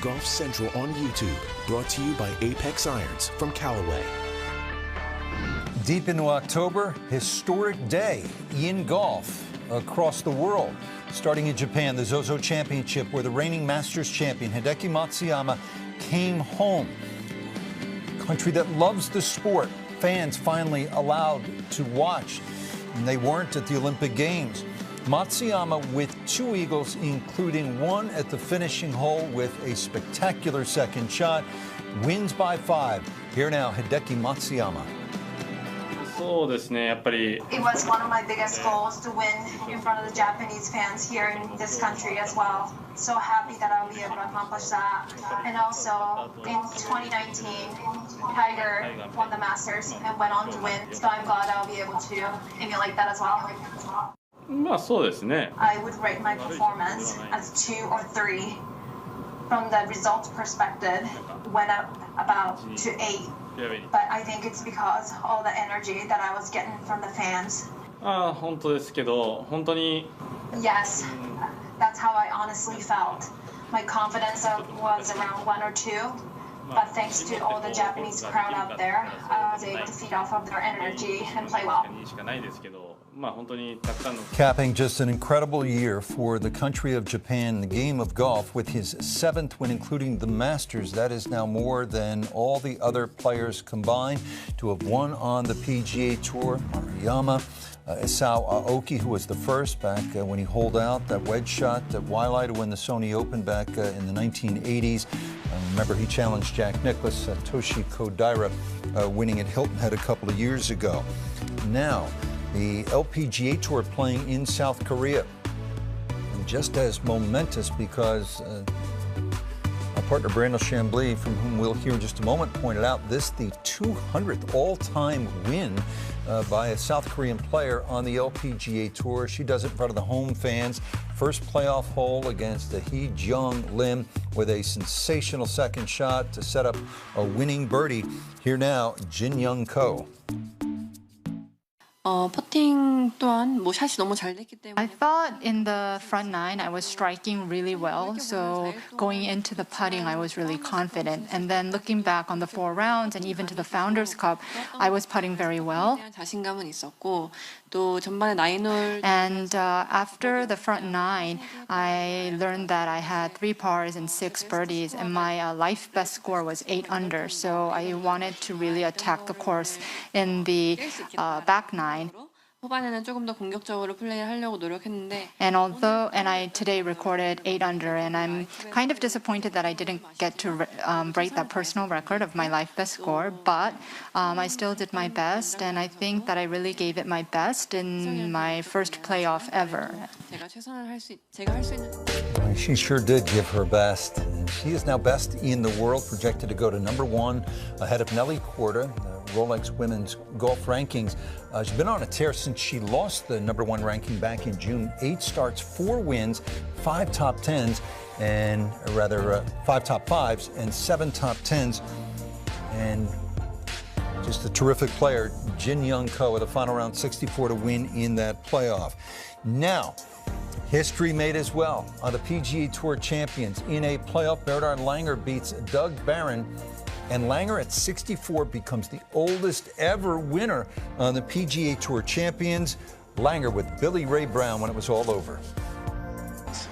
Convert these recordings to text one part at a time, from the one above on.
Golf Central on YouTube, brought to you by Apex Irons from Callaway. Deep into October, historic day in golf across the world. Starting in Japan, the Zozo Championship, where the reigning Masters champion Hideki Matsuyama came home. Country that loves the sport. Fans finally allowed to watch, and they weren't at the Olympic Games. Matsuyama with 2 eagles, including one at the finishing hole with a spectacular second shot, wins by 5. Here now, Hideki Matsuyama. It was one of my biggest goals to win in front of the Japanese fans here in this country as well. So happy that I'll be able to accomplish that. And also in 2019, Tiger won the Masters and went on to win. So I'm glad I'll be able to emulate that as well. I would rate my performance as 2 or 3. From the results perspective, went up about to 8. But I think it's because all the energy that I was getting from the fans. Yes, that's how I honestly felt. My confidence was around 1 or 2. But thanks to all the Japanese crowd out there, I was able to feed off of their energy and play well. Capping just an incredible year for the country of Japan in the game of golf with his 7th win, including the Masters. That is now more than all the other players combined to have won on the PGA Tour. Matsuyama, Isao Aoki, who was the first back when he holed out that wedge shot at Waialae to win the Sony Open back in the 1980s. Remember, he challenged Jack Nicklaus, Satoshi Kodaira, winning at Hilton Head a couple of years ago. Now, the LPGA Tour playing in South Korea. And just as momentous because our partner Brandel Chambly, from whom we'll hear in just a moment, pointed out this the 200th all-time win by a South Korean player on the LPGA Tour. She does it in front of the home fans. First playoff hole against the Hee Jung Lim with a sensational second shot to set up a winning birdie. Here now, Jin Young Ko. 퍼팅 또한 샷이 너무 잘 됐기 때문에 I thought in the front 9 I was striking really well, so going into the putting I was really confident. And then looking back on the 4 rounds and even to the Founders Cup, I was putting very well. 자신감은 있었고 또 전반에 9홀 And after the front 9, I learned that I had 3 pars and 6 birdies, and my life best score was 8 under. So I wanted to really attack the course in the back 9. 후반에는 조금 더 공격적으로 플레이를 하려고 노력했는데 And I today recorded 8 under, and I'm kind of disappointed that I didn't get to break that personal record of my life best score, but I still did my best, and I think that I really gave it my best in my first playoff ever. 제가 할 수 있는 She sure did give her best. And she is now best in the world, projected to go to #1 ahead of Nelly Korda, the Rolex Women's Golf Rankings. She's been on a tear since she lost the #1 ranking back in June. 8 starts, 4 wins, 5 top 10s, and rather 5 top 5s and 7 top 10s. And just a terrific player, Jin Young Ko, with a final round 64 to win in that playoff. Now, history made as well on the PGA Tour champions. In a playoff, Bernhard Langer beats Doug Barron, and Langer at 64 becomes the oldest ever winner on the PGA Tour champions. Langer with Billy Ray Brown when it was all over.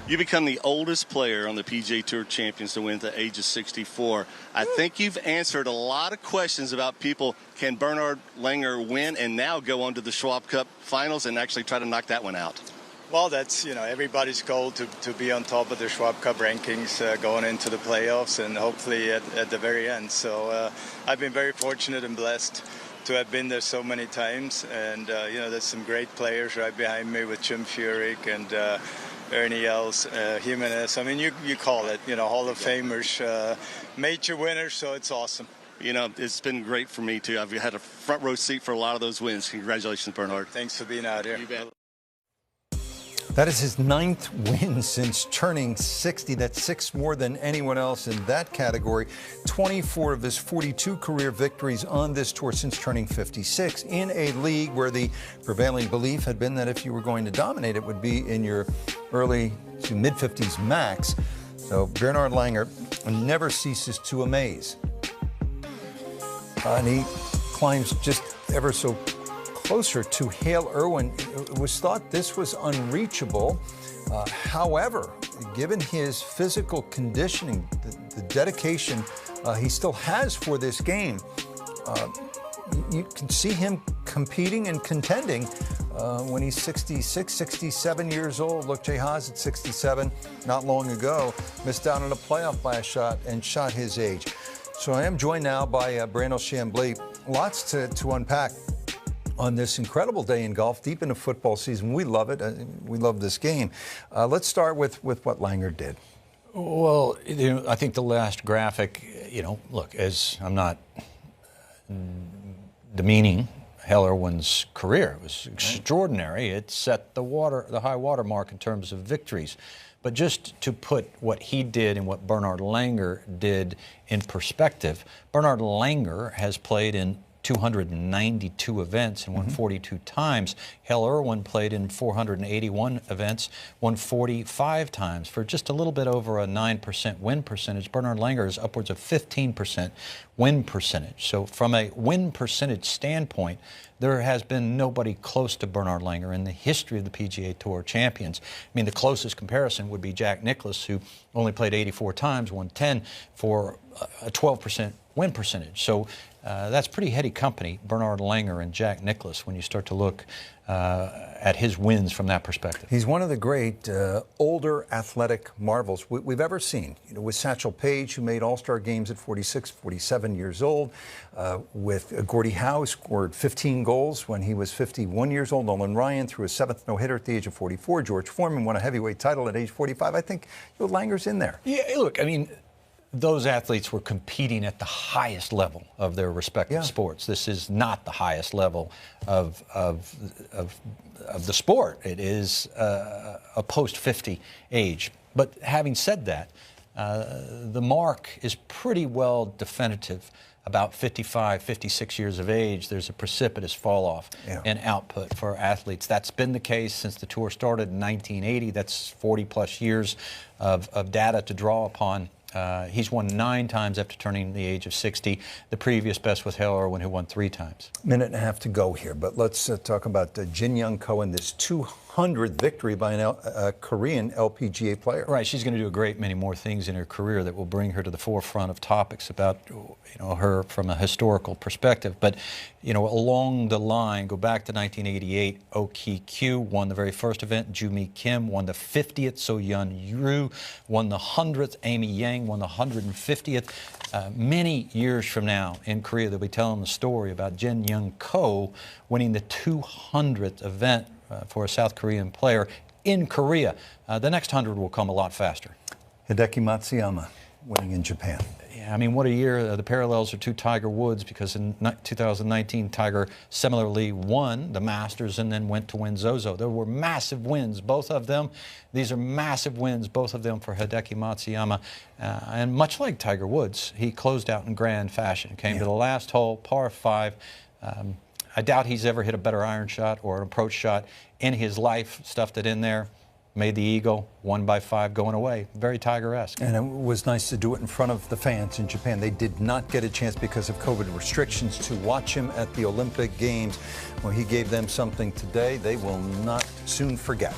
You become the oldest player on the PGA Tour champions to win at the age of 64. I think you've answered a lot of questions about people. Can Bernhard Langer win and now go on to the Schwab Cup finals and actually try to knock that one out? Well, that's, everybody's goal to be on top of the Schwab Cup rankings going into the playoffs and hopefully at the very end. So I've been very fortunate and blessed to have been there so many times. And, there's some great players right behind me with Jim Furyk and Ernie Els, Jimenez. I mean, you call it, Hall of Famers, major winners, so it's awesome. It's been great for me, too. I've had a front row seat for a lot of those wins. Congratulations, Bernhard. Thanks for being out here. You bet. That is his 9th win since turning 60. That's 6 more than anyone else in that category. 24 of his 42 career victories on this tour since turning 56 in a league where the prevailing belief had been that if you were going to dominate, it would be in your early to mid-50s max. So Bernhard Langer and never ceases to amaze. And he climbs just ever so closer to Hale Irwin. It was thought this was unreachable. However, given his physical conditioning, the dedication he still has for this game, you can see him competing and contending when he's 66, 67 years old. Look, Jay Haas at 67, not long ago, missed out on a playoff by a shot and shot his age. So I am joined now by Brandel Chambly. Lots to unpack on this incredible day in golf, deep into football season. We love it. We love this game. Let's start with what Langer did. Well, I think the last graphic, look, as I'm not demeaning Hale Irwin's career. It was extraordinary. It set the high water mark in terms of victories. But just to put what he did and what Bernhard Langer did in perspective, Bernhard Langer has played in 292 events and won 42 times. Hale Irwin played in 481 events, won 45 times for just a little bit over a 9% win percentage. Bernhard Langer is upwards of 15% win percentage. So from a win percentage standpoint, there has been nobody close to Bernhard Langer in the history of the PGA Tour champions. I mean, the closest comparison would be Jack Nicklaus, who only played 84 times, won 10 for a 12% win percentage. So that's pretty heady company, Bernhard Langer and Jack Nicklaus, when you start to look at his wins from that perspective. He's one of the great older athletic marvels we've ever seen. With Satchel Paige, who made All-Star games at 46, 47 years old. With Gordie Howe, scored 15 goals when he was 51 years old. Nolan Ryan threw a 7th no-hitter at the age of 44. George Foreman won a heavyweight title at age 45. I think Langer's in there. Yeah, look, I mean, those athletes were competing at the highest level of their respective sports. This is not the highest level of the sport. It is a post-50 age. But having said that, the mark is pretty well definitive. About 55, 56 years of age, there's a precipitous fall-off in output for athletes. That's been the case since the tour started in 1980. That's 40-plus years of data to draw upon. He's won 9 times after turning the age of 60. The previous best was Hale Irwin, who won 3 times. Minute and a half to go here, but let's talk about Jin Young Ko and this 200th victory by a Korean LPGA player. Right, she's going to do a great many more things in her career that will bring her to the forefront of topics about her from a historical perspective. But along the line, go back to 1988, Oh Ki-kyu won the very first event. Joo-mi Kim won the 50th. So-Yun Ryu won the 100th. Amy Yang won the 150th. Many years from now in Korea, they'll be telling the story about Jin Young Ko winning the 200th event for a South Korean player in Korea. The next 100 will come a lot faster. Hideki Matsuyama winning in Japan. Yeah, I mean, what a year. The parallels are to Tiger Woods, because in 2019, Tiger similarly won the Masters and then went to win Zozo. There were massive wins, both of them. These are massive wins, both of them for Hideki Matsuyama. And much like Tiger Woods, he closed out in grand fashion. Came to the last hole, par 5. I doubt he's ever hit a better iron shot or an approach shot in his life. Stuffed it in there, made the eagle, won by 5 going away. Very Tiger-esque. And it was nice to do it in front of the fans in Japan. They did not get a chance because of COVID restrictions to watch him at the Olympic Games. Well, he gave them something today they will not soon forget.